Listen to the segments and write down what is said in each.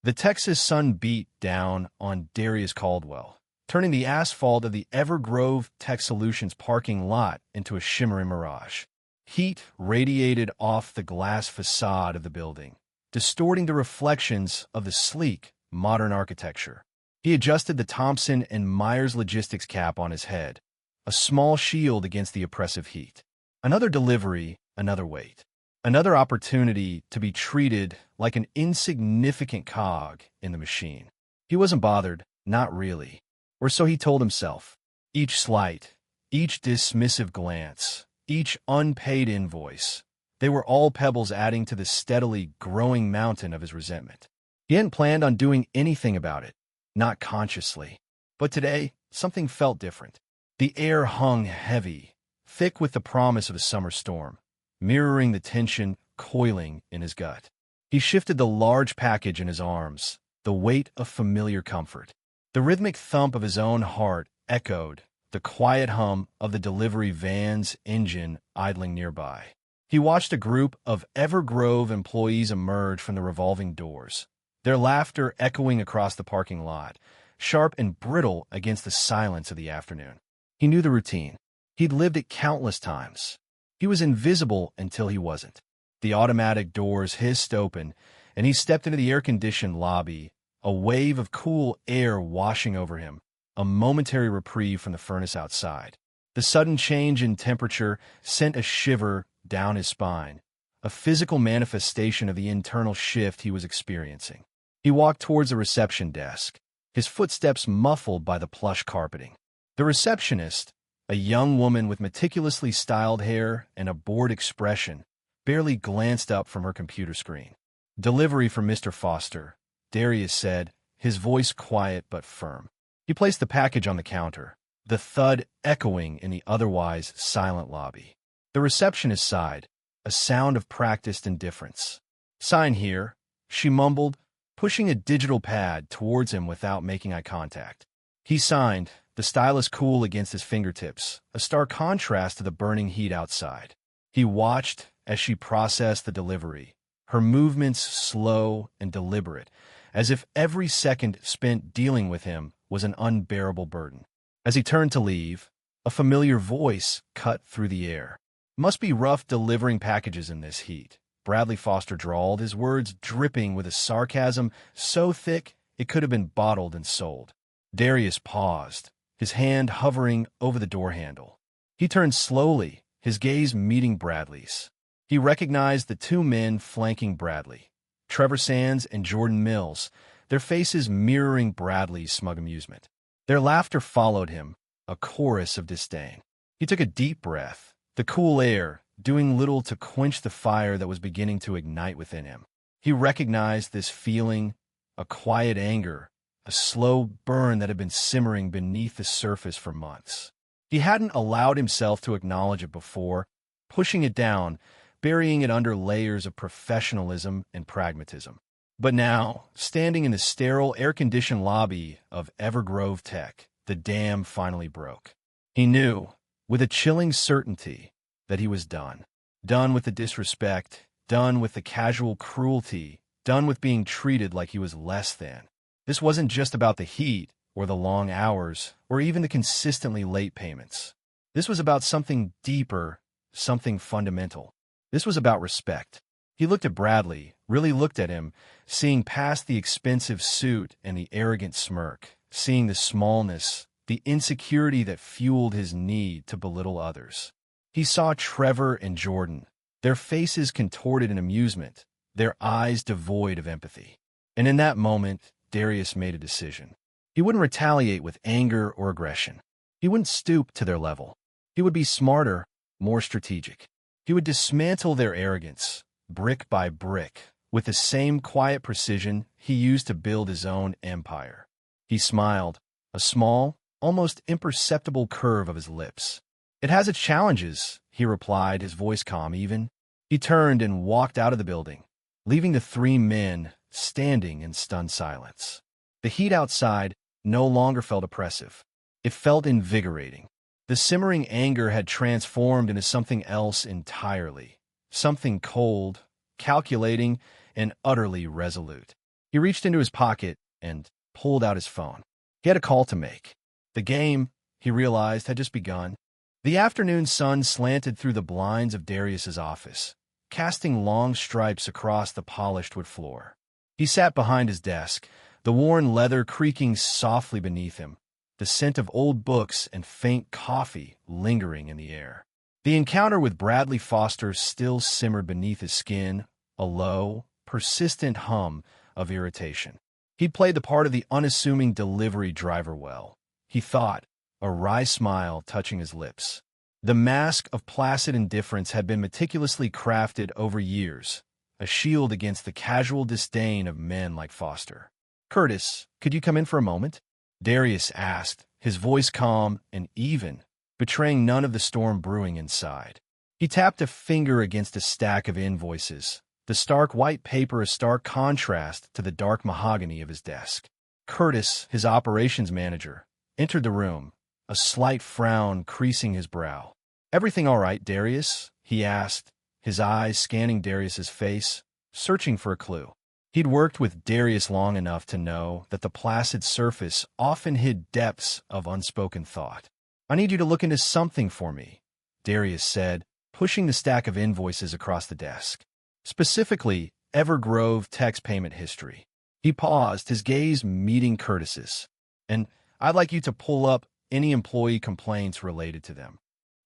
The Texas sun beat down on Darius Caldwell, turning the asphalt of the Evergrove Tech Solutions parking lot into a shimmering mirage. Heat radiated off the glass facade of the building, distorting the reflections of the sleek, modern architecture. He adjusted the Thompson and Myers logistics cap on his head, a small shield against the oppressive heat. Another delivery, another wait. Another opportunity to be treated like an insignificant cog in the machine. He wasn't bothered, not really. Or so he told himself. Each slight, each dismissive glance, each unpaid invoice, they were all pebbles adding to the steadily growing mountain of his resentment. He hadn't planned on doing anything about it, not consciously. But today, something felt different. The air hung heavy, thick with the promise of a summer storm, mirroring the tension coiling in his gut. He shifted the large package in his arms, the weight of familiar comfort. The rhythmic thump of his own heart echoed the quiet hum of the delivery van's engine idling nearby. He watched a group of Evergrove employees emerge from the revolving doors, their laughter echoing across the parking lot, sharp and brittle against the silence of the afternoon. He knew the routine. He'd lived it countless times. He was invisible until he wasn't. The automatic doors hissed open, and he stepped into the air-conditioned lobby, a wave of cool air washing over him, a momentary reprieve from the furnace outside. The sudden change in temperature sent a shiver down his spine, a physical manifestation of the internal shift he was experiencing. He walked towards the reception desk, his footsteps muffled by the plush carpeting. The receptionist, a young woman with meticulously styled hair and a bored expression, barely glanced up from her computer screen. "Delivery for Mr. Foster," Darius said, his voice quiet but firm. He placed the package on the counter, the thud echoing in the otherwise silent lobby. The receptionist sighed, a sound of practiced indifference. "Sign here," she mumbled, pushing a digital pad towards him without making eye contact. He signed, the stylus cool against his fingertips, a stark contrast to the burning heat outside. He watched as she processed the delivery, her movements slow and deliberate, as if every second spent dealing with him was an unbearable burden. As he turned to leave, a familiar voice cut through the air. "Must be rough delivering packages in this heat," Bradley Foster drawled, his words dripping with a sarcasm so thick it could have been bottled and sold. Darius paused, his hand hovering over the door handle. He turned slowly, his gaze meeting Bradley's. He recognized the two men flanking Bradley, Trevor Sands and Jordan Mills, their faces mirroring Bradley's smug amusement. Their laughter followed him, a chorus of disdain. He took a deep breath, the cool air doing little to quench the fire that was beginning to ignite within him. He recognized this feeling, a quiet anger, a slow burn that had been simmering beneath the surface for months. He hadn't allowed himself to acknowledge it before, pushing it down, burying it under layers of professionalism and pragmatism. But now, standing in the sterile, air-conditioned lobby of Evergrove Tech, the dam finally broke. He knew, with a chilling certainty, that he was done. Done with the disrespect, done with the casual cruelty, done with being treated like he was less than. This wasn't just about the heat, or the long hours, or even the consistently late payments. This was about something deeper, something fundamental. This was about respect. He looked at Bradley, really looked at him, seeing past the expensive suit and the arrogant smirk, seeing the smallness, the insecurity that fueled his need to belittle others. He saw Trevor and Jordan, their faces contorted in amusement, their eyes devoid of empathy. And in that moment, Darius made a decision. He wouldn't retaliate with anger or aggression. He wouldn't stoop to their level. He would be smarter, more strategic. He would dismantle their arrogance, brick by brick, with the same quiet precision he used to build his own empire. He smiled, a small, almost imperceptible curve of his lips. "It has its challenges," he replied, his voice calm even. He turned and walked out of the building, leaving the three men standing in stunned silence. The heat outside no longer felt oppressive. It felt invigorating. The simmering anger had transformed into something else entirely, something cold, calculating, and utterly resolute. He reached into his pocket and pulled out his phone. He had a call to make. The game, he realized, had just begun. The afternoon sun slanted through the blinds of Darius's office, casting long stripes across the polished wood floor. He sat behind his desk, the worn leather creaking softly beneath him, the scent of old books and faint coffee lingering in the air. The encounter with Bradley Foster still simmered beneath his skin, a low, persistent hum of irritation. He'd played the part of the unassuming delivery driver well, he thought, a wry smile touching his lips. The mask of placid indifference had been meticulously crafted over years, a shield against the casual disdain of men like Foster. "Curtis, could you come in for a moment?" Darius asked, his voice calm and even, betraying none of the storm brewing inside. He tapped a finger against a stack of invoices, the stark white paper a stark contrast to the dark mahogany of his desk. Curtis, his operations manager, entered the room, a slight frown creasing his brow. "Everything all right, Darius?" he asked, his eyes scanning Darius's face, searching for a clue. He'd worked with Darius long enough to know that the placid surface often hid depths of unspoken thought. "I need you to look into something for me," Darius said, pushing the stack of invoices across the desk. "Specifically, Evergrove tax payment history." He paused, his gaze meeting Curtis's. "And I'd like you to pull up any employee complaints related to them."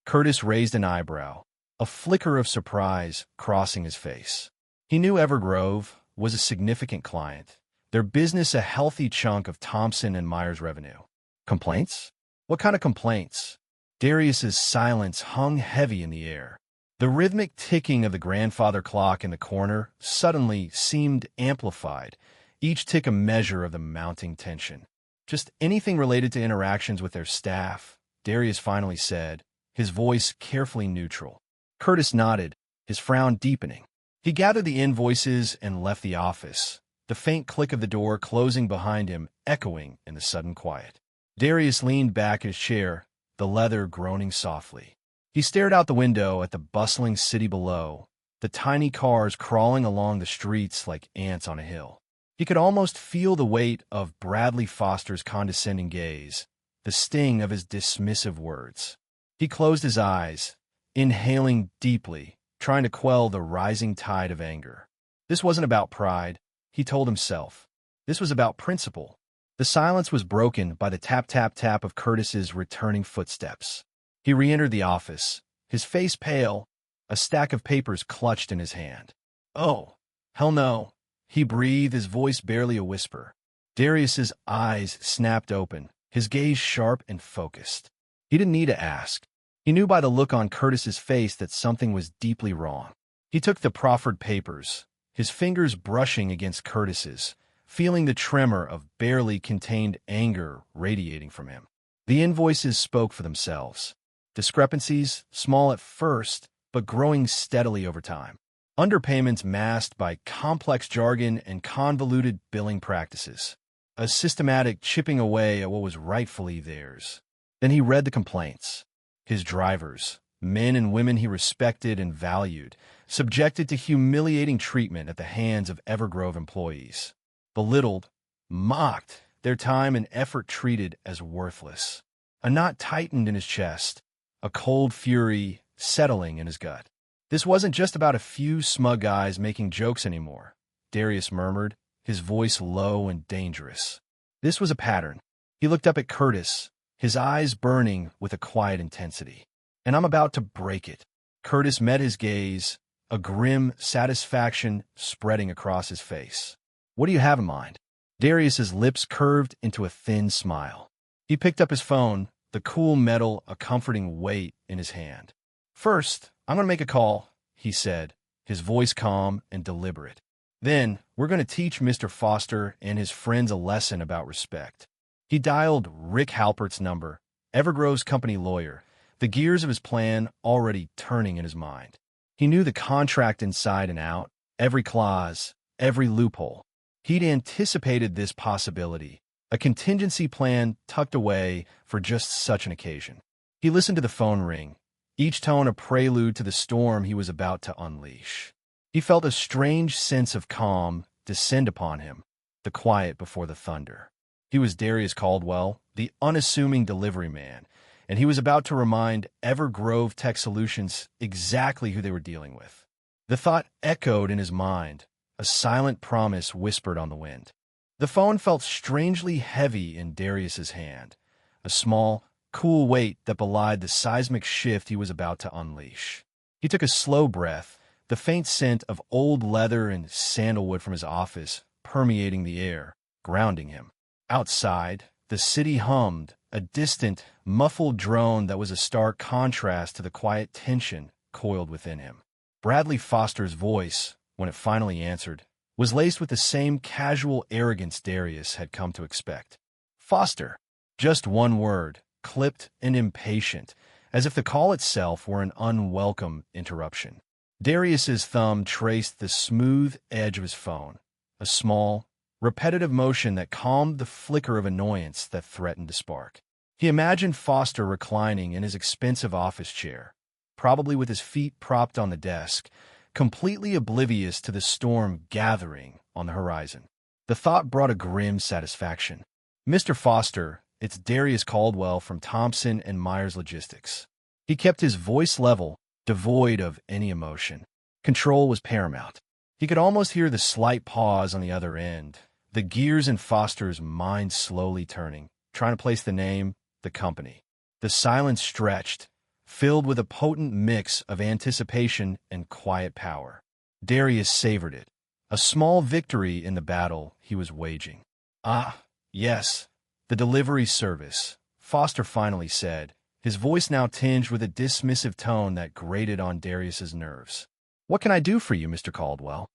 Curtis raised an eyebrow, a flicker of surprise crossing his face. He knew Evergrove was a significant client, their business a healthy chunk of Thompson and Myers' revenue. "Complaints? What kind of complaints?" Darius's silence hung heavy in the air. The rhythmic ticking of the grandfather clock in the corner suddenly seemed amplified, each tick a measure of the mounting tension. "Just anything related to interactions with their staff," Darius finally said, his voice carefully neutral. Curtis nodded, his frown deepening. He gathered the invoices and left the office, the faint click of the door closing behind him echoing in the sudden quiet. Darius leaned back in his chair, the leather groaning softly. He stared out the window at the bustling city below, the tiny cars crawling along the streets like ants on a hill. He could almost feel the weight of Bradley Foster's condescending gaze, the sting of his dismissive words. He closed his eyes, inhaling deeply, trying to quell the rising tide of anger. This wasn't about pride, he told himself. This was about principle. The silence was broken by the tap-tap-tap of Curtis's returning footsteps. He re-entered the office, his face pale, a stack of papers clutched in his hand. "Oh, hell no," he breathed, his voice barely a whisper. Darius's eyes snapped open, his gaze sharp and focused. He didn't need to ask. He knew by the look on Curtis's face that something was deeply wrong. He took the proffered papers, his fingers brushing against Curtis's, feeling the tremor of barely contained anger radiating from him. The invoices spoke for themselves. Discrepancies, small at first, but growing steadily over time. Underpayments masked by complex jargon and convoluted billing practices. A systematic chipping away at what was rightfully theirs. Then he read the complaints. His drivers, men and women he respected and valued, subjected to humiliating treatment at the hands of Evergrove employees. Belittled, mocked, their time and effort treated as worthless. A knot tightened in his chest, a cold fury settling in his gut. This wasn't just about a few smug guys making jokes anymore, Darius murmured, his voice low and dangerous. This was a pattern. He looked up at Curtis, his eyes burning with a quiet intensity. "And I'm about to break it." Curtis met his gaze, a grim satisfaction spreading across his face. "What do you have in mind?" Darius's lips curved into a thin smile. He picked up his phone, the cool metal a comforting weight in his hand. "First, I'm going to make a call," he said, his voice calm and deliberate. "Then, we're going to teach Mr. Foster and his friends a lesson about respect." He dialed Rick Halpert's number, Evergrove's company lawyer, the gears of his plan already turning in his mind. He knew the contract inside and out, every clause, every loophole. He'd anticipated this possibility, a contingency plan tucked away for just such an occasion. He listened to the phone ring, each tone a prelude to the storm he was about to unleash. He felt a strange sense of calm descend upon him, the quiet before the thunder. He was Darius Caldwell, the unassuming delivery man, and he was about to remind Evergrove Tech Solutions exactly who they were dealing with. The thought echoed in his mind, a silent promise whispered on the wind. The phone felt strangely heavy in Darius's hand, a small, cool weight that belied the seismic shift he was about to unleash. He took a slow breath, the faint scent of old leather and sandalwood from his office permeating the air, grounding him. Outside, the city hummed, a distant, muffled drone that was a stark contrast to the quiet tension coiled within him. Bradley Foster's voice, when it finally answered, was laced with the same casual arrogance Darius had come to expect. Foster. Just one word, clipped and impatient, as if the call itself were an unwelcome interruption. Darius's thumb traced the smooth edge of his phone, a small, repetitive motion that calmed the flicker of annoyance that threatened to spark. He imagined Foster reclining in his expensive office chair, probably with his feet propped on the desk, completely oblivious to the storm gathering on the horizon. The thought brought a grim satisfaction. "Mr. Foster, it's Darius Caldwell from Thompson and Myers Logistics." He kept his voice level, devoid of any emotion. Control was paramount. He could almost hear the slight pause on the other end, the gears in Foster's mind slowly turning, trying to place the name, the company. The silence stretched, filled with a potent mix of anticipation and quiet power. Darius savored it, a small victory in the battle he was waging. "Ah, yes, the delivery service," Foster finally said, his voice now tinged with a dismissive tone that grated on Darius's nerves. "What can I do for you, Mr. Caldwell?"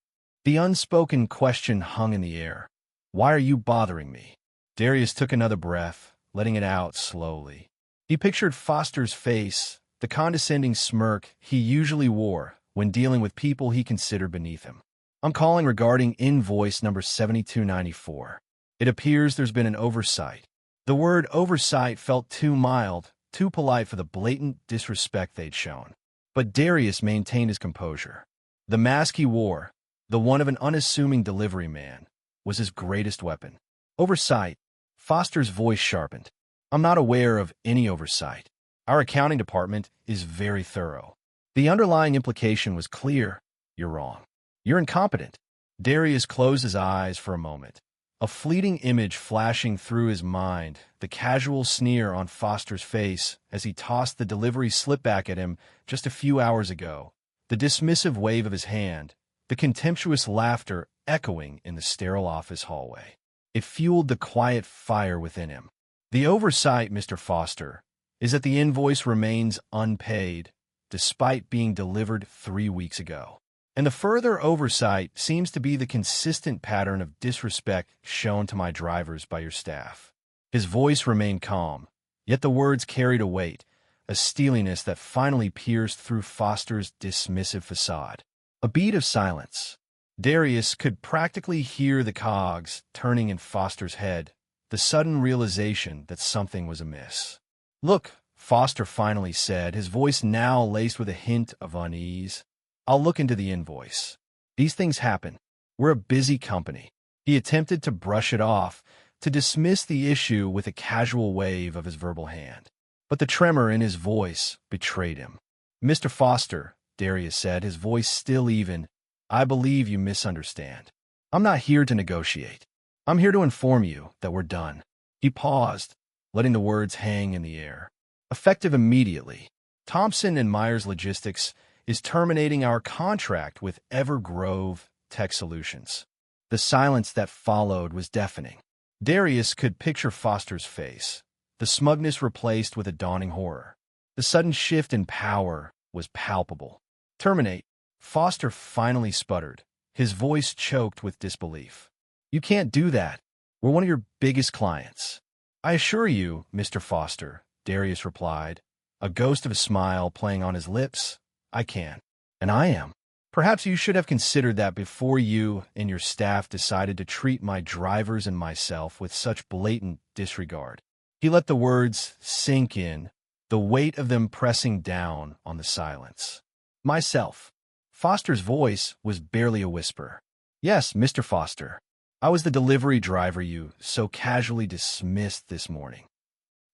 The unspoken question hung in the air. "Why are you bothering me?" Darius took another breath, letting it out slowly. He pictured Foster's face, the condescending smirk he usually wore when dealing with people he considered beneath him. "I'm calling regarding invoice number 7294. It appears there's been an oversight." The word oversight felt too mild, too polite for the blatant disrespect they'd shown. But Darius maintained his composure. The mask he wore, the one of an unassuming delivery man, was his greatest weapon. "Oversight," Foster's voice sharpened. "I'm not aware of any oversight. Our accounting department is very thorough." The underlying implication was clear. "You're wrong. You're incompetent." Darius closed his eyes for a moment, a fleeting image flashing through his mind, the casual sneer on Foster's face as he tossed the delivery slip back at him just a few hours ago, the dismissive wave of his hand, the contemptuous laughter echoing in the sterile office hallway. It fueled the quiet fire within him. "The oversight, Mr. Foster, is that the invoice remains unpaid, despite being delivered 3 weeks ago. And the further oversight seems to be the consistent pattern of disrespect shown to my drivers by your staff." His voice remained calm, yet the words carried a weight, a steeliness that finally pierced through Foster's dismissive facade. A beat of silence. Darius could practically hear the cogs turning in Foster's head, the sudden realization that something was amiss. "Look," Foster finally said, his voice now laced with a hint of unease. "I'll look into the invoice. These things happen. We're a busy company." He attempted to brush it off, to dismiss the issue with a casual wave of his verbal hand. But the tremor in his voice betrayed him. "Mr. Foster," Darius said, his voice still even, "I believe you misunderstand. I'm not here to negotiate. I'm here to inform you that we're done." He paused, letting the words hang in the air. "Effective immediately, Thompson and Myers Logistics is terminating our contract with Evergrove Tech Solutions." The silence that followed was deafening. Darius could picture Foster's face, the smugness replaced with a dawning horror. The sudden shift in power was palpable. "Terminate," Foster finally sputtered, his voice choked with disbelief. "You can't do that. We're one of your biggest clients." "I assure you, Mr. Foster," Darius replied, a ghost of a smile playing on his lips, "I can. And I am. Perhaps you should have considered that before you and your staff decided to treat my drivers and myself with such blatant disregard." He let the words sink in, the weight of them pressing down on the silence. "Myself." Foster's voice was barely a whisper. "Yes, Mr. Foster. I was the delivery driver you so casually dismissed this morning."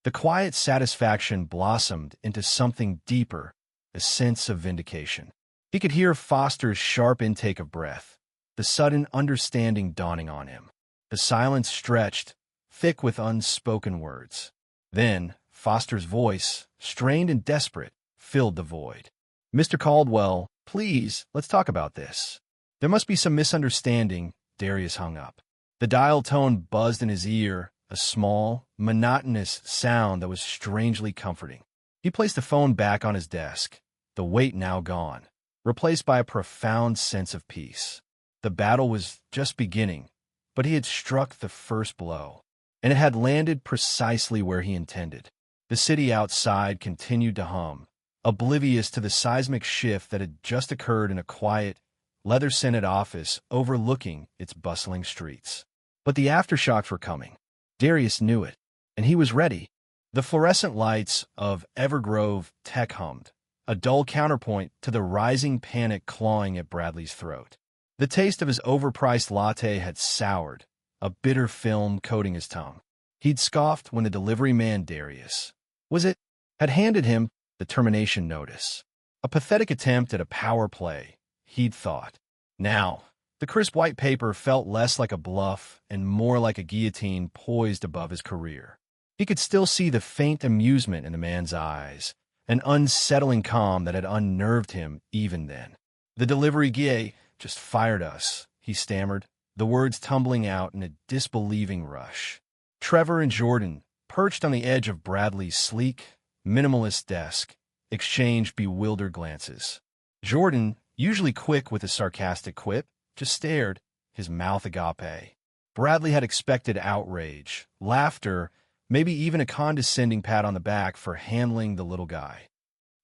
The quiet satisfaction blossomed into something deeper, a sense of vindication. He could hear Foster's sharp intake of breath, the sudden understanding dawning on him. The silence stretched, thick with unspoken words. Then, Foster's voice, strained and desperate, filled the void. "Mr. Caldwell, please, let's talk about this." "There must be some misunderstanding." Darius hung up. The dial tone buzzed in his ear, a small, monotonous sound that was strangely comforting. He placed the phone back on his desk, the weight now gone, replaced by a profound sense of peace. The battle was just beginning, but he had struck the first blow, and it had landed precisely where he intended. The city outside continued to hum, oblivious to the seismic shift that had just occurred in a quiet, leather-scented office overlooking its bustling streets. But the aftershocks were coming. Darius knew it, and he was ready. The fluorescent lights of Evergrove Tech hummed, a dull counterpoint to the rising panic clawing at Bradley's throat. The taste of his overpriced latte had soured, a bitter film coating his tongue. He'd scoffed when the delivery man, Darius, had handed him the termination notice. A pathetic attempt at a power play, he'd thought. Now, the crisp white paper felt less like a bluff and more like a guillotine poised above his career. He could still see the faint amusement in the man's eyes, an unsettling calm that had unnerved him even then. "The delivery guy just fired us," he stammered, the words tumbling out in a disbelieving rush. Trevor and Jordan, perched on the edge of Bradley's sleek, minimalist desk, exchanged bewildered glances. Jordan, usually quick with a sarcastic quip, just stared, his mouth agape. Bradley had expected outrage, laughter, maybe even a condescending pat on the back for handling the little guy.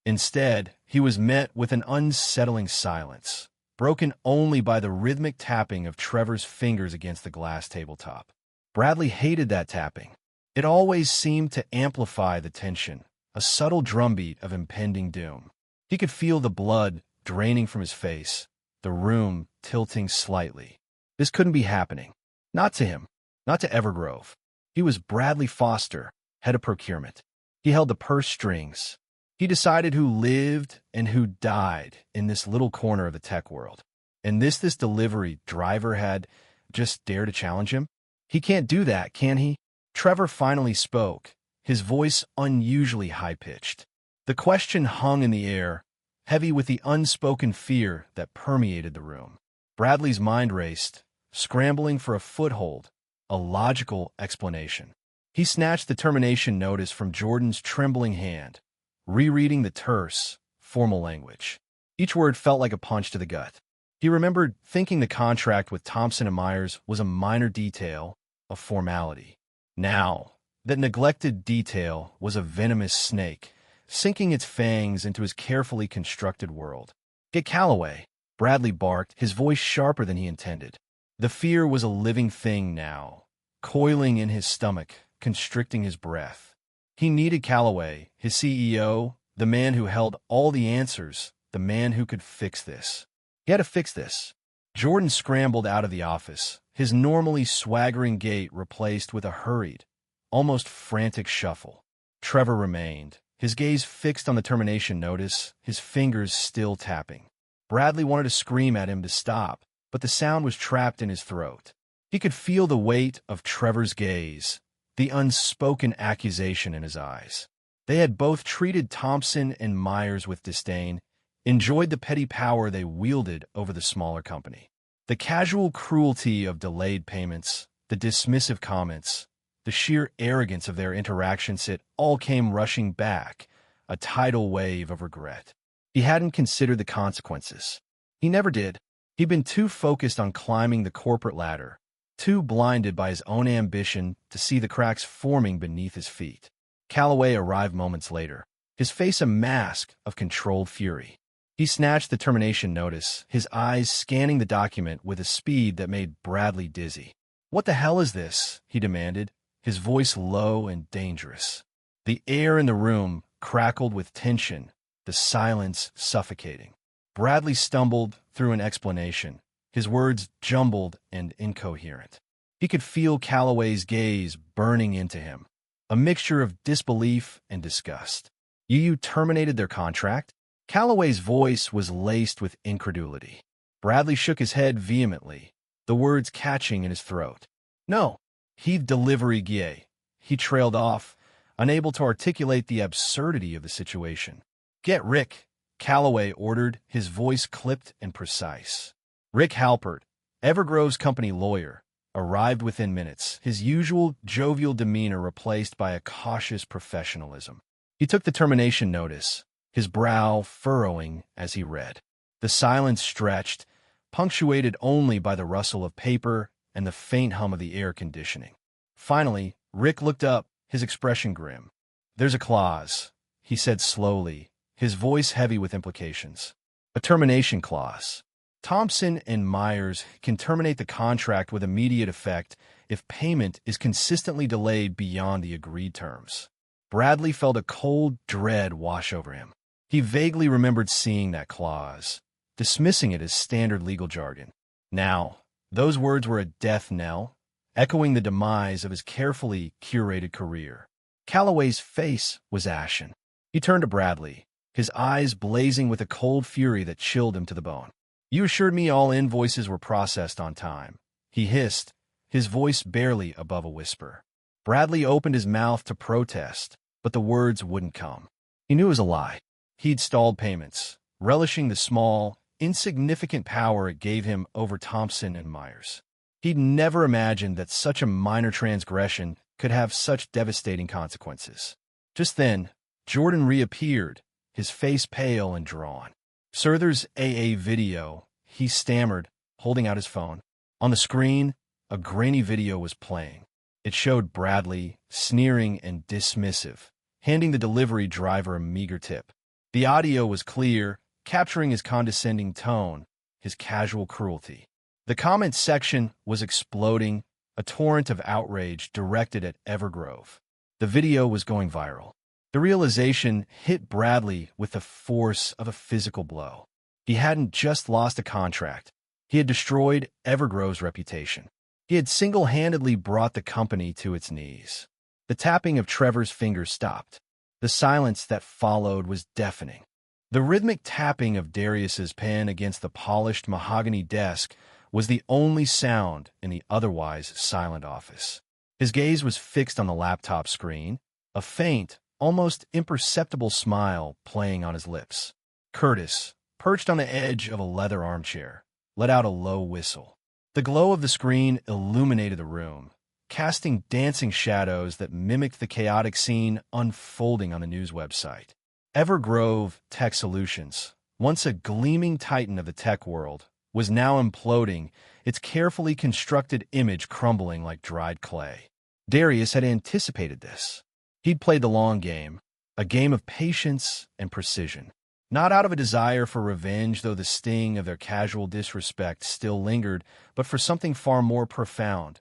Instead, he was met with an unsettling silence, broken only by the rhythmic tapping of Trevor's fingers against the glass tabletop. Bradley hated that tapping. It always seemed to amplify the tension, a subtle drumbeat of impending doom. He could feel the blood draining from his face, the room tilting slightly. This couldn't be happening. Not to him, not to Evergrove. He was Bradley Foster, head of procurement. He held the purse strings. He decided who lived and who died in this little corner of the tech world. And this delivery driver had just dared to challenge him? He can't do that, can he? Trevor finally spoke, his voice unusually high-pitched. The question hung in the air, heavy with the unspoken fear that permeated the room. Bradley's mind raced, scrambling for a foothold, a logical explanation. He snatched the termination notice from Jordan's trembling hand, rereading the terse, formal language. Each word felt like a punch to the gut. He remembered thinking the contract with Thompson and Myers was a minor detail, a formality. Now, that neglected detail was a venomous snake, sinking its fangs into his carefully constructed world. "Get Calloway," Bradley barked, his voice sharper than he intended. The fear was a living thing now, coiling in his stomach, constricting his breath. He needed Calloway, his CEO, the man who held all the answers, the man who could fix this. He had to fix this. Jordan scrambled out of the office, his normally swaggering gait replaced with a hurried, almost frantic shuffle. Trevor remained, his gaze fixed on the termination notice, his fingers still tapping. Bradley wanted to scream at him to stop, but the sound was trapped in his throat. He could feel the weight of Trevor's gaze, the unspoken accusation in his eyes. They had both treated Thompson and Myers with disdain, enjoyed the petty power they wielded over the smaller company. The casual cruelty of delayed payments, the dismissive comments, the sheer arrogance of their interactions, it all came rushing back, a tidal wave of regret. He hadn't considered the consequences. He never did. He'd been too focused on climbing the corporate ladder, too blinded by his own ambition to see the cracks forming beneath his feet. Calloway arrived moments later, his face a mask of controlled fury. He snatched the termination notice, his eyes scanning the document with a speed that made Bradley dizzy. "What the hell is this?" he demanded, his voice low and dangerous. The air in the room crackled with tension, the silence suffocating. Bradley stumbled through an explanation, his words jumbled and incoherent. He could feel Calloway's gaze burning into him, a mixture of disbelief and disgust. You terminated their contract? Calloway's voice was laced with incredulity. Bradley shook his head vehemently, the words catching in his throat. No, he'd delivery guy. He trailed off, unable to articulate the absurdity of the situation. Get Rick, Calloway ordered, his voice clipped and precise. Rick Halpert, Evergrove's company lawyer, arrived within minutes, his usual jovial demeanor replaced by a cautious professionalism. He took the termination notice, his brow furrowing as he read. The silence stretched, punctuated only by the rustle of paper and the faint hum of the air conditioning. Finally, Rick looked up, his expression grim. There's a clause, he said slowly, his voice heavy with implications. A termination clause. Thompson and Myers can terminate the contract with immediate effect if payment is consistently delayed beyond the agreed terms. Bradley felt a cold dread wash over him. He vaguely remembered seeing that clause, dismissing it as standard legal jargon. Now, those words were a death knell, echoing the demise of his carefully curated career. Calloway's face was ashen. He turned to Bradley, his eyes blazing with a cold fury that chilled him to the bone. You assured me all invoices were processed on time, he hissed, his voice barely above a whisper. Bradley opened his mouth to protest, but the words wouldn't come. He knew it was a lie. He'd stalled payments, relishing the small, insignificant power it gave him over Thompson and Myers. He'd never imagined that such a minor transgression could have such devastating consequences. Just then, Jordan reappeared, his face pale and drawn. Sir, there's AA video, he stammered, holding out his phone. On the screen, a grainy video was playing. It showed Bradley, sneering and dismissive, handing the delivery driver a meager tip. The audio was clear, capturing his condescending tone, his casual cruelty. The comments section was exploding, a torrent of outrage directed at Evergrove. The video was going viral. The realization hit Bradley with the force of a physical blow. He hadn't just lost a contract. He had destroyed Evergrove's reputation. He had single-handedly brought the company to its knees. The tapping of Trevor's fingers stopped. The silence that followed was deafening. The rhythmic tapping of Darius's pen against the polished mahogany desk was the only sound in the otherwise silent office. His gaze was fixed on the laptop screen, a faint, almost imperceptible smile playing on his lips. Curtis, perched on the edge of a leather armchair, let out a low whistle. The glow of the screen illuminated the room, casting dancing shadows that mimicked the chaotic scene unfolding on the news website. Evergrove Tech Solutions, once a gleaming titan of the tech world, was now imploding, its carefully constructed image crumbling like dried clay. Darius had anticipated this. He'd played the long game, a game of patience and precision. Not out of a desire for revenge, though the sting of their casual disrespect still lingered, but for something far more profound: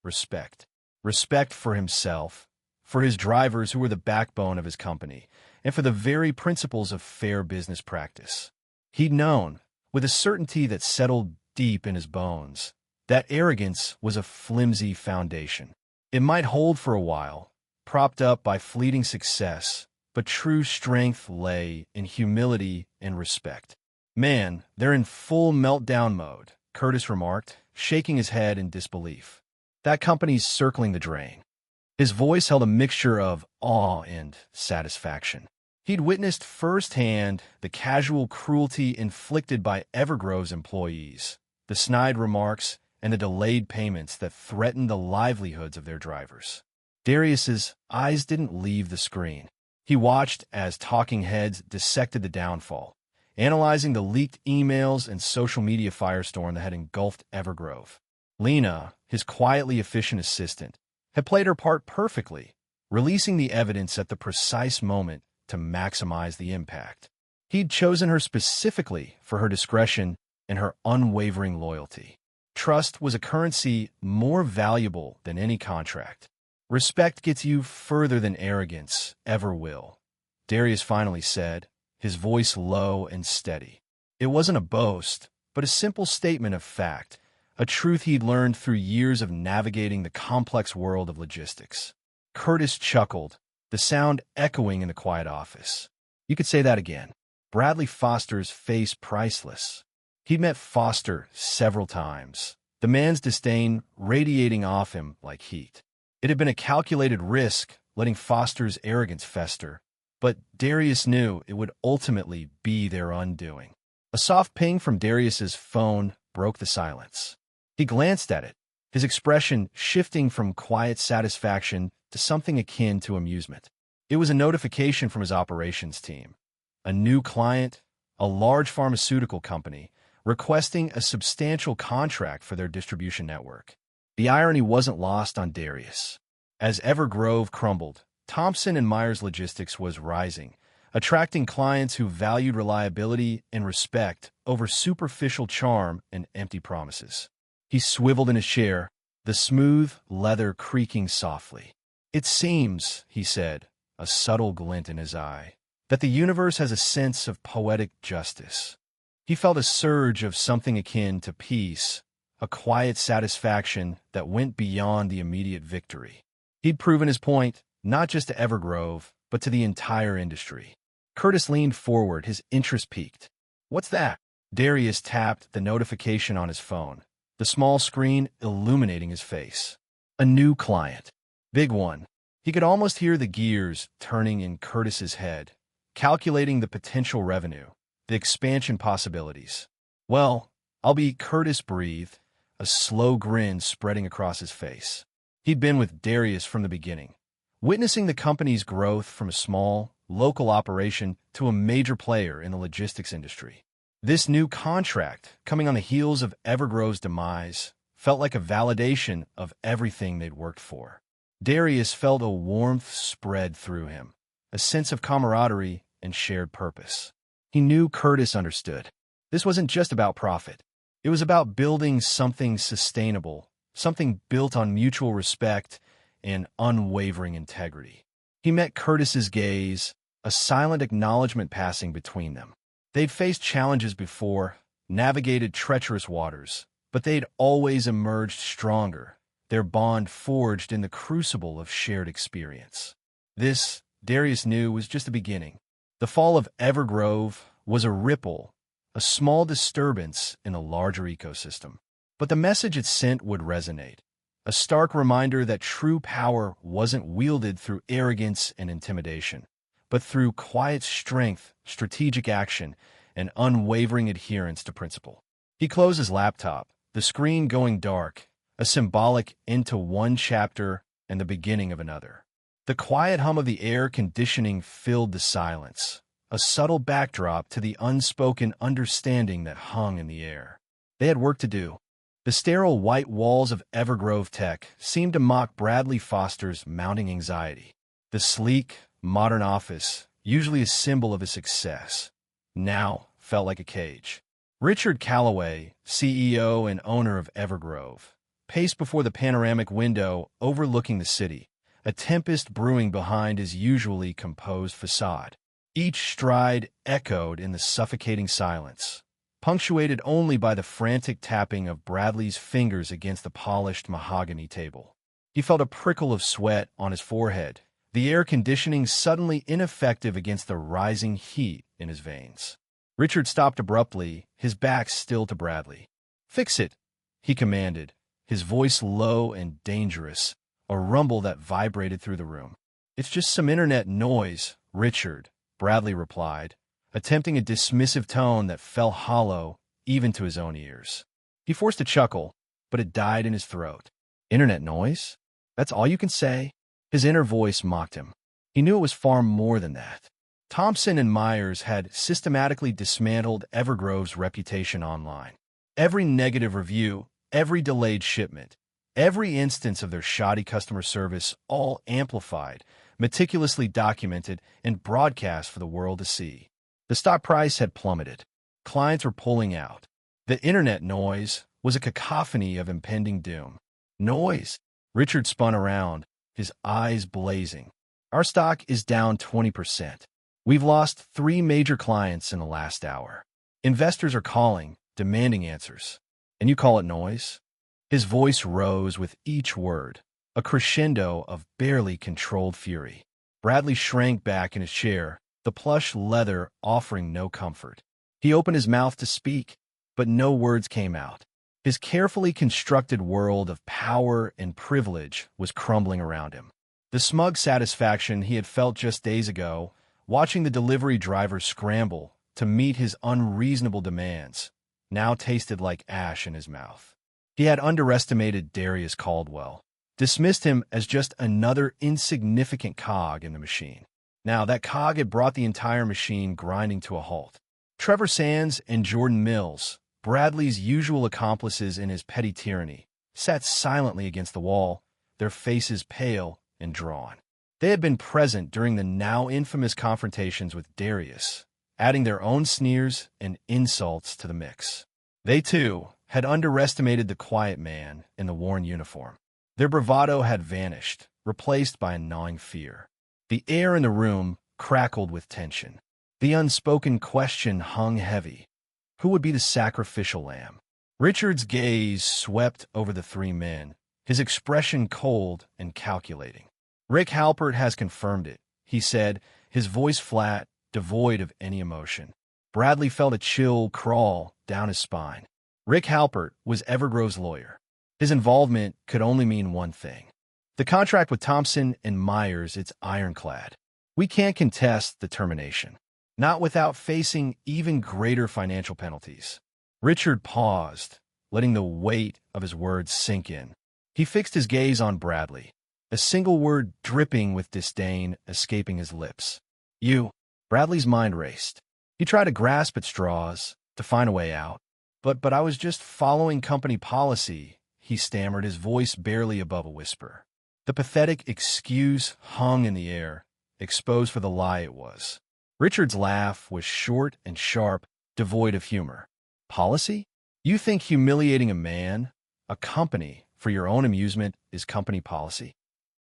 respect. Respect for himself, for his drivers who were the backbone of his company, and for the very principles of fair business practice. He'd known, with a certainty that settled deep in his bones, that arrogance was a flimsy foundation. It might hold for a while, propped up by fleeting success, but true strength lay in humility and respect. Man, they're in full meltdown mode, Curtis remarked, shaking his head in disbelief. That company's circling the drain. His voice held a mixture of awe and satisfaction. He'd witnessed firsthand the casual cruelty inflicted by Evergrove's employees, the snide remarks, and the delayed payments that threatened the livelihoods of their drivers. Darius's eyes didn't leave the screen. He watched as talking heads dissected the downfall, analyzing the leaked emails and social media firestorm that had engulfed Evergrove. Lena, his quietly efficient assistant, had played her part perfectly, releasing the evidence at the precise moment to maximize the impact. He'd chosen her specifically for her discretion and her unwavering loyalty. Trust was a currency more valuable than any contract. Respect gets you further than arrogance ever will, Darius finally said, his voice low and steady. It wasn't a boast, but a simple statement of fact, a truth he'd learned through years of navigating the complex world of logistics. Curtis chuckled, the sound echoing in the quiet office. You could say that again. Bradley Foster's face priceless. He'd met Foster several times, the man's disdain radiating off him like heat. It had been a calculated risk, letting Foster's arrogance fester, but Darius knew it would ultimately be their undoing. A soft ping from Darius's phone broke the silence. He glanced at it, his expression shifting from quiet satisfaction to something akin to amusement. It was a notification from his operations team. A new client, a large pharmaceutical company, requesting a substantial contract for their distribution network. The irony wasn't lost on Darius. As Evergrove crumbled, Thompson and Myers Logistics was rising, attracting clients who valued reliability and respect over superficial charm and empty promises. He swiveled in his chair, the smooth leather creaking softly. "It seems," he said, a subtle glint in his eye, "that the universe has a sense of poetic justice." He felt a surge of something akin to peace, a quiet satisfaction that went beyond the immediate victory. He'd proven his point, not just to Evergrove, but to the entire industry. Curtis leaned forward, his interest piqued. "What's that?" Darius tapped the notification on his phone, the small screen illuminating his face. A new client. Big one. He could almost hear the gears turning in Curtis's head, calculating the potential revenue, the expansion possibilities. "Well, Curtis breathed, a slow grin spreading across his face. He'd been with Darius from the beginning, witnessing the company's growth from a small, local operation to a major player in the logistics industry. This new contract, coming on the heels of Evergrove's demise, felt like a validation of everything they'd worked for. Darius felt a warmth spread through him, a sense of camaraderie and shared purpose. He knew Curtis understood. This wasn't just about profit. It was about building something sustainable, something built on mutual respect and unwavering integrity. He met Curtis's gaze, a silent acknowledgement passing between them. They'd faced challenges before, navigated treacherous waters, but they'd always emerged stronger, their bond forged in the crucible of shared experience. This, Darius knew, was just the beginning. The fall of Evergrove was a ripple, a small disturbance in a larger ecosystem. But the message it sent would resonate, a stark reminder that true power wasn't wielded through arrogance and intimidation, but through quiet strength, strategic action, and unwavering adherence to principle. He closed his laptop, the screen going dark, a symbolic end to one chapter and the beginning of another. The quiet hum of the air conditioning filled the silence, a subtle backdrop to the unspoken understanding that hung in the air. They had work to do. The sterile white walls of Evergrove Tech seemed to mock Bradley Foster's mounting anxiety. The sleek, modern office, usually a symbol of his success, now felt like a cage. Richard Calloway, CEO and owner of Evergrove, paced before the panoramic window overlooking the city, a tempest brewing behind his usually composed facade. Each stride echoed in the suffocating silence, punctuated only by the frantic tapping of Bradley's fingers against the polished mahogany table. He felt a prickle of sweat on his forehead, the air conditioning suddenly ineffective against the rising heat in his veins. Richard stopped abruptly, his back still to Bradley. "Fix it," he commanded, his voice low and dangerous, a rumble that vibrated through the room. "It's just some internet noise, Richard," Bradley replied, attempting a dismissive tone that fell hollow even to his own ears. He forced a chuckle, but it died in his throat. "Internet noise? That's all you can say?" His inner voice mocked him. He knew it was far more than that. Thompson and Myers had systematically dismantled Evergrove's reputation online. Every negative review, every delayed shipment, every instance of their shoddy customer service, all amplified, meticulously documented, and broadcast for the world to see. The stock price had plummeted. Clients were pulling out. The internet noise was a cacophony of impending doom. "Noise?" Richard spun around, his eyes blazing. "Our stock is down 20%. We've lost 3 major clients in the last hour. Investors are calling, demanding answers. And you call it noise?" His voice rose with each word, a crescendo of barely controlled fury. Bradley shrank back in his chair, the plush leather offering no comfort. He opened his mouth to speak, but no words came out. His carefully constructed world of power and privilege was crumbling around him. The smug satisfaction he had felt just days ago, watching the delivery driver scramble to meet his unreasonable demands, now tasted like ash in his mouth. He had underestimated Darius Caldwell, dismissed him as just another insignificant cog in the machine. Now, that cog had brought the entire machine grinding to a halt. Trevor Sands and Jordan Mills, Bradley's usual accomplices in his petty tyranny, sat silently against the wall, their faces pale and drawn. They had been present during the now infamous confrontations with Darius, adding their own sneers and insults to the mix. They, too, had underestimated the quiet man in the worn uniform. Their bravado had vanished, replaced by a gnawing fear. The air in the room crackled with tension. The unspoken question hung heavy. Who would be the sacrificial lamb? Richard's gaze swept over the three men, his expression cold and calculating. Rick Halpert has confirmed it, he said, his voice flat, devoid of any emotion. Bradley felt a chill crawl down his spine. Rick Halpert was Evergrove's lawyer. His involvement could only mean one thing. The contract with Thompson and Myers, it's ironclad. We can't contest the termination, not without facing even greater financial penalties. Richard paused, letting the weight of his words sink in. He fixed his gaze on Bradley, a single word dripping with disdain escaping his lips. You. Bradley's mind raced. He tried to grasp at straws, to find a way out. But I was just following company policy, he stammered, his voice barely above a whisper. The pathetic excuse hung in the air, exposed for the lie it was. Richard's laugh was short and sharp, devoid of humor. Policy? You think humiliating a man, a company, for your own amusement is company policy?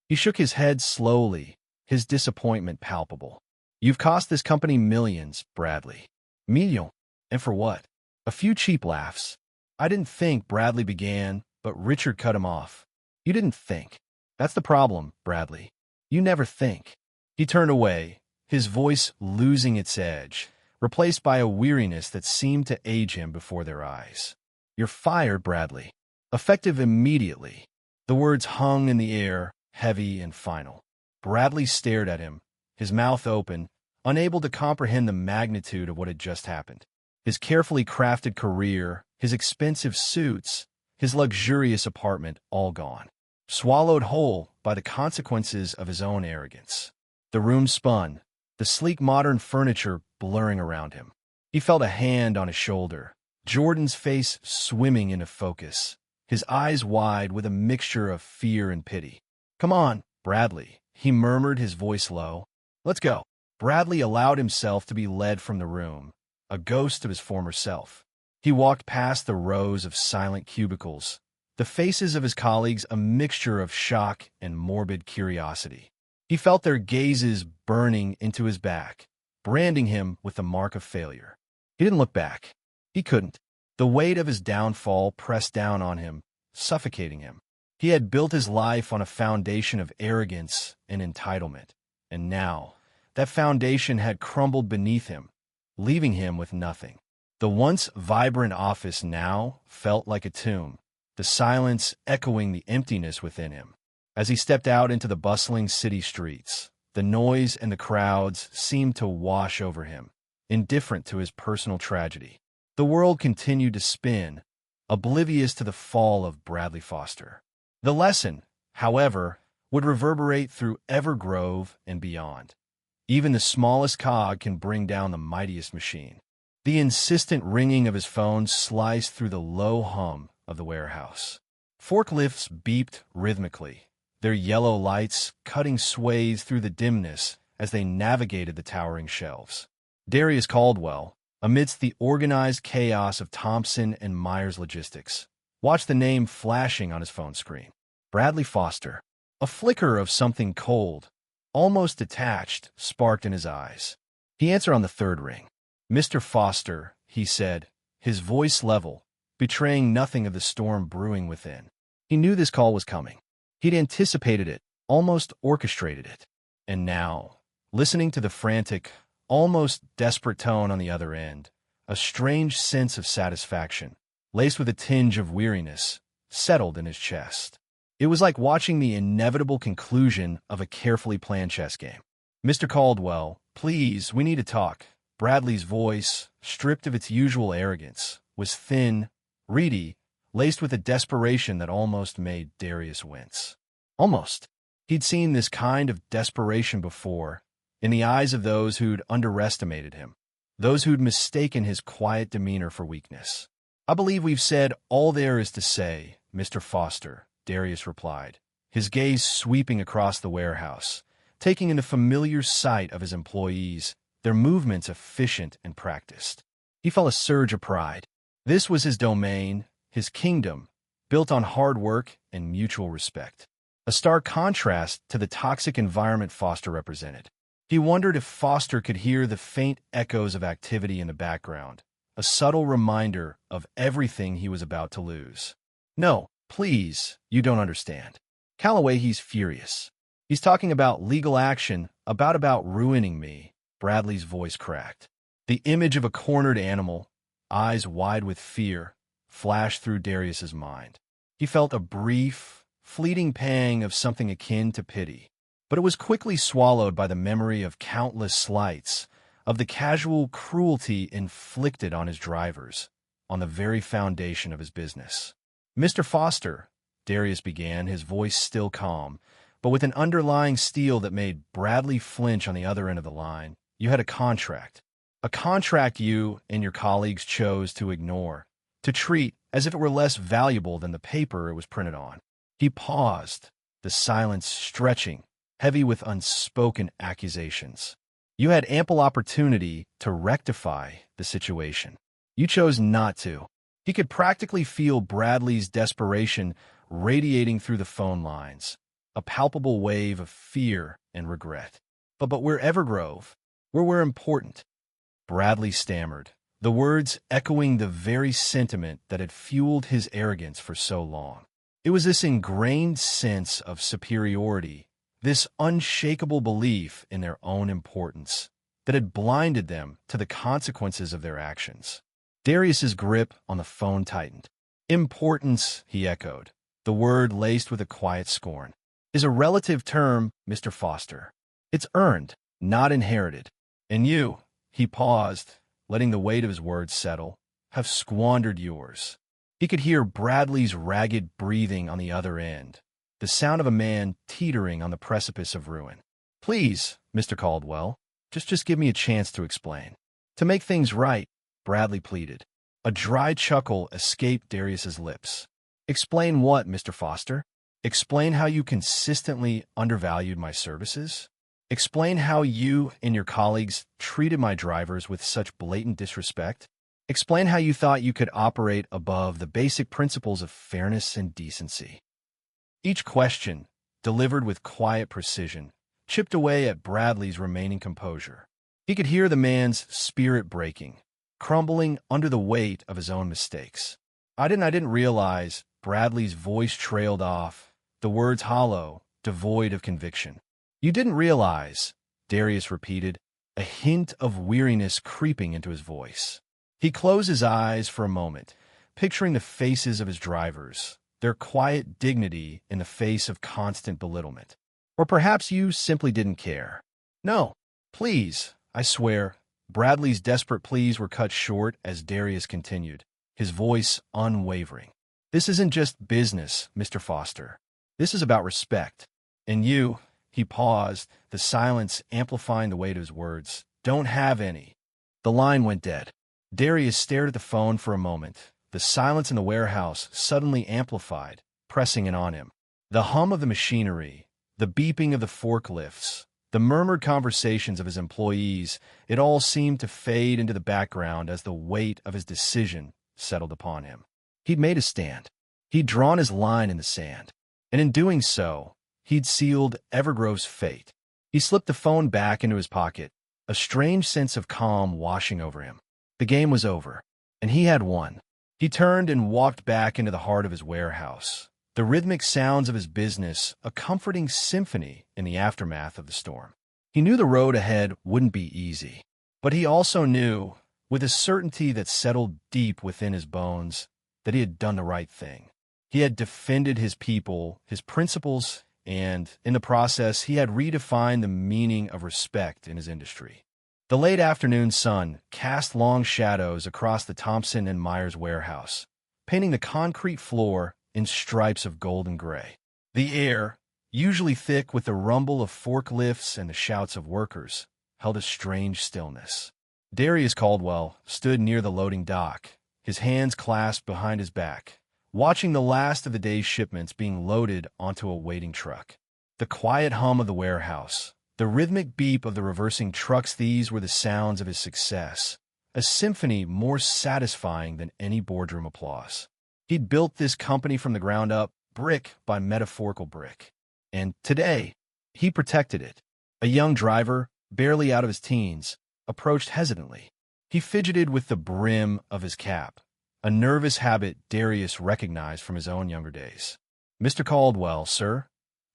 He shook his head slowly, his disappointment palpable. You've cost this company millions, Bradley. Millions? And for what? A few cheap laughs. I didn't think, Bradley began, but Richard cut him off. You didn't think. That's the problem, Bradley. You never think. He turned away, his voice losing its edge, replaced by a weariness that seemed to age him before their eyes. You're fired, Bradley. Effective immediately. The words hung in the air, heavy and final. Bradley stared at him, his mouth open, unable to comprehend the magnitude of what had just happened. His carefully crafted career, his expensive suits, his luxurious apartment all gone. Swallowed whole by the consequences of his own arrogance. The room spun, the sleek modern furniture blurring around him. He felt a hand on his shoulder, Jordan's face swimming into focus, his eyes wide with a mixture of fear and pity. Come on, Bradley, he murmured, his voice low. Let's go. Bradley allowed himself to be led from the room, a ghost of his former self. He walked past the rows of silent cubicles, the faces of his colleagues a mixture of shock and morbid curiosity. He felt their gazes burning into his back, branding him with the mark of failure. He didn't look back. He couldn't. The weight of his downfall pressed down on him, suffocating him. He had built his life on a foundation of arrogance and entitlement, and now that foundation had crumbled beneath him, leaving him with nothing. The once vibrant office now felt like a tomb, the silence echoing the emptiness within him. As he stepped out into the bustling city streets, the noise and the crowds seemed to wash over him, indifferent to his personal tragedy. The world continued to spin, oblivious to the fall of Bradley Foster. The lesson, however, would reverberate through Evergrove and beyond. Even the smallest cog can bring down the mightiest machine. The insistent ringing of his phone sliced through the low hum of the warehouse. Forklifts beeped rhythmically, their yellow lights cutting swathes through the dimness as they navigated the towering shelves. Darius Caldwell, amidst the organized chaos of Thompson and Myers logistics, watched the name flashing on his phone screen. Bradley Foster. A flicker of something cold, almost detached, sparked in his eyes. He answered on the third ring. Mr. Foster, he said, his voice level, betraying nothing of the storm brewing within. He knew this call was coming. He'd anticipated it, almost orchestrated it. And now, listening to the frantic, almost desperate tone on the other end, a strange sense of satisfaction, laced with a tinge of weariness, settled in his chest. It was like watching the inevitable conclusion of a carefully planned chess game. "Mr. Caldwell, please, we need to talk." Bradley's voice, stripped of its usual arrogance, was thin, reedy, laced with a desperation that almost made Darius wince. Almost. He'd seen this kind of desperation before, in the eyes of those who'd underestimated him, those who'd mistaken his quiet demeanor for weakness. "I believe we've said all there is to say, Mr. Foster," Darius replied, his gaze sweeping across the warehouse, taking in a familiar sight of his employees, their movements efficient and practiced. He felt a surge of pride. This was his domain, his kingdom, built on hard work and mutual respect. A stark contrast to the toxic environment Foster represented. He wondered if Foster could hear the faint echoes of activity in the background, a subtle reminder of everything he was about to lose. "No, please, you don't understand. Calloway, he's furious. He's talking about legal action, about ruining me." Bradley's voice cracked. The image of a cornered animal, eyes wide with fear, flashed through Darius's mind. He felt a brief, fleeting pang of something akin to pity, but it was quickly swallowed by the memory of countless slights, of the casual cruelty inflicted on his drivers, on the very foundation of his business. "Mr. Foster," Darius began, his voice still calm, but with an underlying steel that made Bradley flinch on the other end of the line. "You had a contract you and your colleagues chose to ignore, to treat as if it were less valuable than the paper it was printed on." He paused, the silence stretching, heavy with unspoken accusations. "You had ample opportunity to rectify the situation. You chose not to." He could practically feel Bradley's desperation radiating through the phone lines, a palpable wave of fear and regret. But we're Evergrove. We're important." Bradley stammered, the words echoing the very sentiment that had fueled his arrogance for so long. It was this ingrained sense of superiority, this unshakable belief in their own importance, that had blinded them to the consequences of their actions. Darius's grip on the phone tightened. "Importance," he echoed, the word laced with a quiet scorn, "is a relative term, Mr. Foster. It's earned, not inherited. And you," he paused, letting the weight of his words settle, "have squandered yours." He could hear Bradley's ragged breathing on the other end, the sound of a man teetering on the precipice of ruin. "Please, Mr. Caldwell, just give me a chance to explain. To make things right," Bradley pleaded. A dry chuckle escaped Darius's lips. "Explain what, Mr. Foster? Explain how you consistently undervalued my services? Explain how you and your colleagues treated my drivers with such blatant disrespect? Explain how you thought you could operate above the basic principles of fairness and decency." Each question, delivered with quiet precision, chipped away at Bradley's remaining composure. He could hear the man's spirit breaking, crumbling under the weight of his own mistakes. I didn't realize," Bradley's voice trailed off, the words hollow, devoid of conviction. "You didn't realize," Darius repeated, a hint of weariness creeping into his voice. He closed his eyes for a moment, picturing the faces of his drivers, their quiet dignity in the face of constant belittlement. "Or perhaps you simply didn't care." "No, please, I swear." Bradley's desperate pleas were cut short as Darius continued, his voice unwavering. "This isn't just business, Mr. Foster. This is about respect. And you," he paused, the silence amplifying the weight of his words, "don't have any." The line went dead. Darius stared at the phone for a moment, the silence in the warehouse suddenly amplified, pressing in on him. The hum of the machinery, the beeping of the forklifts, the murmured conversations of his employees, it all seemed to fade into the background as the weight of his decision settled upon him. He'd made a stand. He'd drawn his line in the sand. And in doing so, he'd sealed Evergrove's fate. He slipped the phone back into his pocket, a strange sense of calm washing over him. The game was over, and he had won. He turned and walked back into the heart of his warehouse, the rhythmic sounds of his business a comforting symphony in the aftermath of the storm. He knew the road ahead wouldn't be easy, but he also knew, with a certainty that settled deep within his bones, that he had done the right thing. He had defended his people, his principles, and, in the process, he had redefined the meaning of respect in his industry. The late afternoon sun cast long shadows across the Thompson and Myers warehouse, painting the concrete floor in stripes of golden gray. The air, usually thick with the rumble of forklifts and the shouts of workers, held a strange stillness. Darius Caldwell stood near the loading dock, his hands clasped behind his back, watching the last of the day's shipments being loaded onto a waiting truck. The quiet hum of the warehouse, the rhythmic beep of the reversing trucks, these were the sounds of his success, a symphony more satisfying than any boardroom applause. He'd built this company from the ground up, brick by metaphorical brick. And today, he protected it. A young driver, barely out of his teens, approached hesitantly. He fidgeted with the brim of his cap, a nervous habit Darius recognized from his own younger days. "Mr. Caldwell, sir,"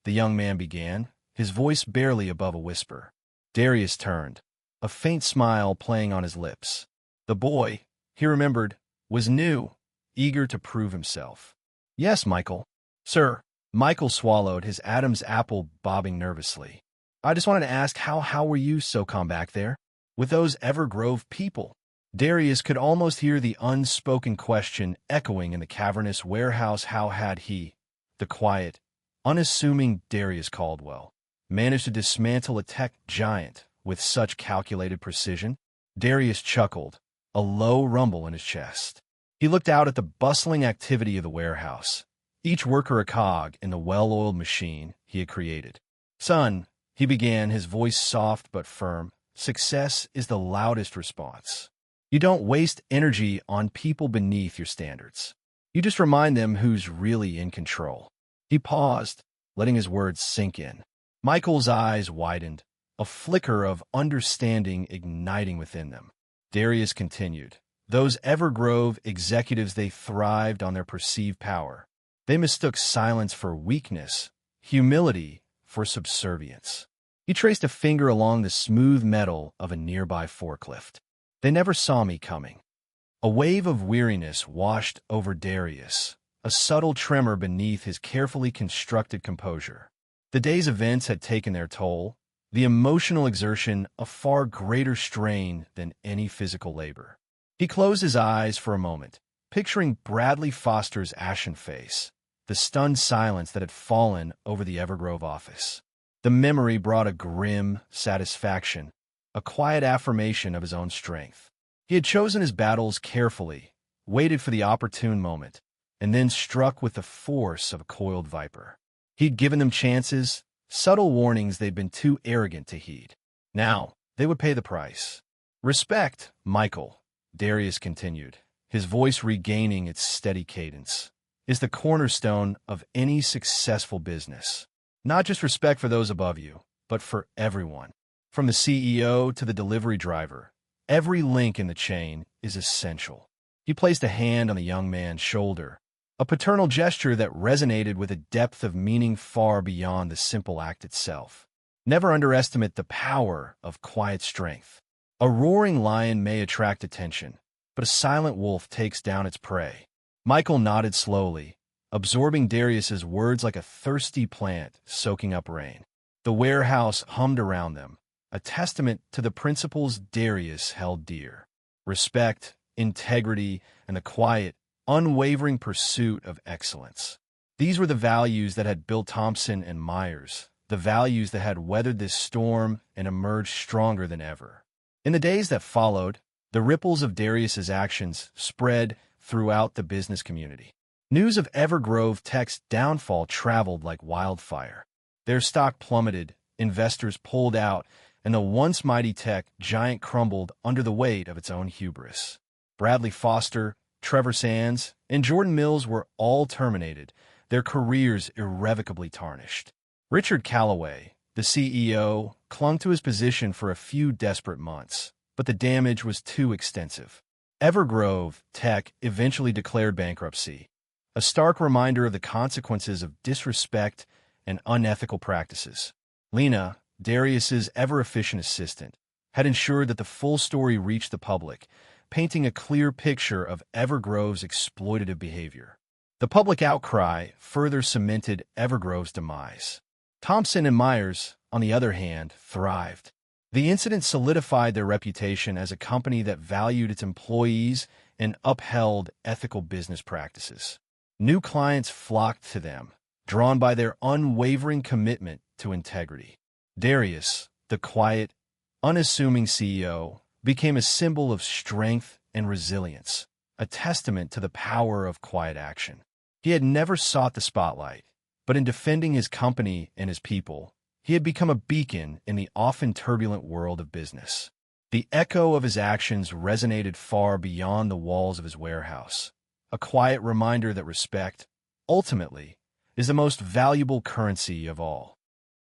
the young man began, his voice barely above a whisper. Darius turned, a faint smile playing on his lips. The boy, he remembered, was new, eager to prove himself. "Yes, Michael." "Sir." Michael swallowed, his Adam's apple bobbing nervously. "I just wanted to ask how were you so calm back there? With those Evergrove people?" Darius could almost hear the unspoken question echoing in the cavernous warehouse. How had he, the quiet, unassuming Darius Caldwell, managed to dismantle a tech giant with such calculated precision? Darius chuckled, a low rumble in his chest. He looked out at the bustling activity of the warehouse, each worker a cog in the well-oiled machine he had created. "Son," he began, his voice soft but firm, "success is the loudest response. You don't waste energy on people beneath your standards. You just remind them who's really in control." He paused, letting his words sink in. Michael's eyes widened, a flicker of understanding igniting within them. Darius continued, "Those Evergrove executives, they thrived on their perceived power. They mistook silence for weakness, humility for subservience." He traced a finger along the smooth metal of a nearby forklift. "They never saw me coming." A wave of weariness washed over Darius, a subtle tremor beneath his carefully constructed composure. The day's events had taken their toll, the emotional exertion a far greater strain than any physical labor. He closed his eyes for a moment, picturing Bradley Foster's ashen face, the stunned silence that had fallen over the Evergrove office. The memory brought a grim satisfaction, a quiet affirmation of his own strength. He had chosen his battles carefully, waited for the opportune moment, and then struck with the force of a coiled viper. He'd given them chances, subtle warnings they'd been too arrogant to heed. Now, they would pay the price. "Respect, Michael," Darius continued, his voice regaining its steady cadence, "is the cornerstone of any successful business. Not just respect for those above you, but for everyone. From the CEO to the delivery driver, every link in the chain is essential." He placed a hand on the young man's shoulder, a paternal gesture that resonated with a depth of meaning far beyond the simple act itself. Never underestimate the power of quiet strength. A roaring lion may attract attention, but a silent wolf takes down its prey. Michael nodded slowly, absorbing Darius's words like a thirsty plant soaking up rain. The warehouse hummed around them, a testament to the principles Darius held dear: respect, integrity, and the quiet, unwavering pursuit of excellence. These were the values that had built Thompson and Myers, the values that had weathered this storm and emerged stronger than ever. In the days that followed, the ripples of Darius's actions spread throughout the business community. News of Evergrove Tech's downfall traveled like wildfire. Their stock plummeted, investors pulled out, and the once mighty tech giant crumbled under the weight of its own hubris. Bradley Foster, Trevor Sands, and Jordan Mills were all terminated, their careers irrevocably tarnished. Richard Callaway, the CEO, clung to his position for a few desperate months, but the damage was too extensive. Evergrove Tech eventually declared bankruptcy, a stark reminder of the consequences of disrespect and unethical practices. Lena, Darius's ever-efficient assistant, had ensured that the full story reached the public, painting a clear picture of Evergrove's exploitative behavior. The public outcry further cemented Evergrove's demise. Thompson and Myers, on the other hand, thrived. The incident solidified their reputation as a company that valued its employees and upheld ethical business practices. New clients flocked to them, drawn by their unwavering commitment to integrity. Darius, the quiet, unassuming CEO, became a symbol of strength and resilience, a testament to the power of quiet action. He had never sought the spotlight, but in defending his company and his people, he had become a beacon in the often turbulent world of business. The echo of his actions resonated far beyond the walls of his warehouse, a quiet reminder that respect, ultimately, is the most valuable currency of all.